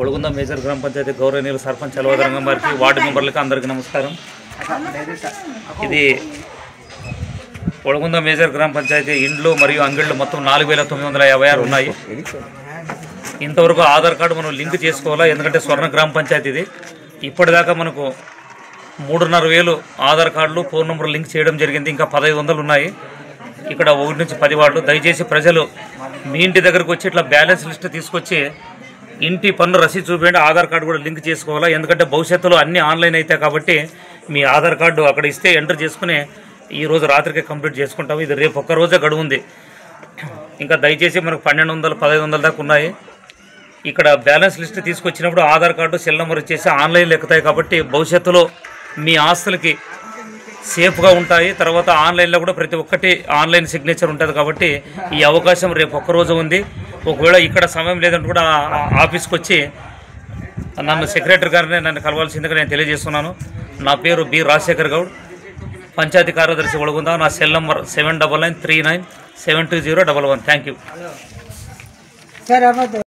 ఒళగుంద major గ్రామ పంచాయతీ గౌరవనీయులు సర్పంచ్ చలవదరంగం వారికి వార్డు మెంబర్లకు అందరికీ నమస్కారం. ఇది ఒళగుంద మేజర్ గ్రామ పంచాయతీ ఇండ్లు మరియు అంగిళ్ళు మొత్తం 4956 ఉన్నాయి. ఇంతవరకు ఆధార్ కార్డు మనం లింక్ చేసుకోవాలా, ఎందుకంటే స్వర్ణ గ్రామ పంచాయతీ ఇది. ఇప్పటిదాకా మనకు 3,500 ఆధార్ కార్డులు ఫోన్ నెంబర్ లింక్ చేయడం జరిగింది. ఇంకా 1500 ఉన్నాయి. ఇక్కడ 1 నుంచి 10 వార్డులు. దయచేసి ప్రజలు మీ ఇంటి దగ్గరకు వచ్చి ఇట్లా బ్యాలెన్స్ లిస్ట్ తీసుకొచ్చి ఇంటి పన్ను రసీదు చూపించండి. ఆధార్ కార్డు కూడా లింక్ చేసుకోవాలా, ఎందుకంటే భవిష్యత్తులో అన్నీ ఆన్లైన్ అవుతాయి కాబట్టి మీ ఆధార్ కార్డు అక్కడ ఇస్తే ఎంటర్ చేసుకుని ఈరోజు రాత్రికి కంప్లీట్ చేసుకుంటాము. ఇది రేపు ఒక్కరోజే గడువు ఉంది. ఇంకా దయచేసి మనకు 1200, 1500 దాకా ఉన్నాయి. ఇక్కడ బ్యాలెన్స్ లిస్ట్ తీసుకొచ్చినప్పుడు ఆధార్ కార్డు సెల్ నెంబర్ ఇచ్చేసి ఆన్లైన్లో ఎక్కుతాయి కాబట్టి భవిష్యత్తులో మీ ఆస్తులకి సేఫ్గా ఉంటాయి. తర్వాత ఆన్లైన్లో కూడా ప్రతి ఒక్కటి ఆన్లైన్ సిగ్నేచర్ ఉంటుంది కాబట్టి ఈ అవకాశం రేపు ఒక్కరోజు ఉంది. ఒకవేళ ఇక్కడ సమయం లేదంటే కూడా ఆఫీస్కి వచ్చి నన్ను సెక్రటరీ గారిని నన్ను కలవాల్సిందిగా నేను తెలియజేస్తున్నాను. నా పేరు బి రాజశేఖర్ గౌడ్, పంచాయతీ కార్యదర్శి ఒళగుంద. నా సెల్ నంబర్ 7993972011. Thank you.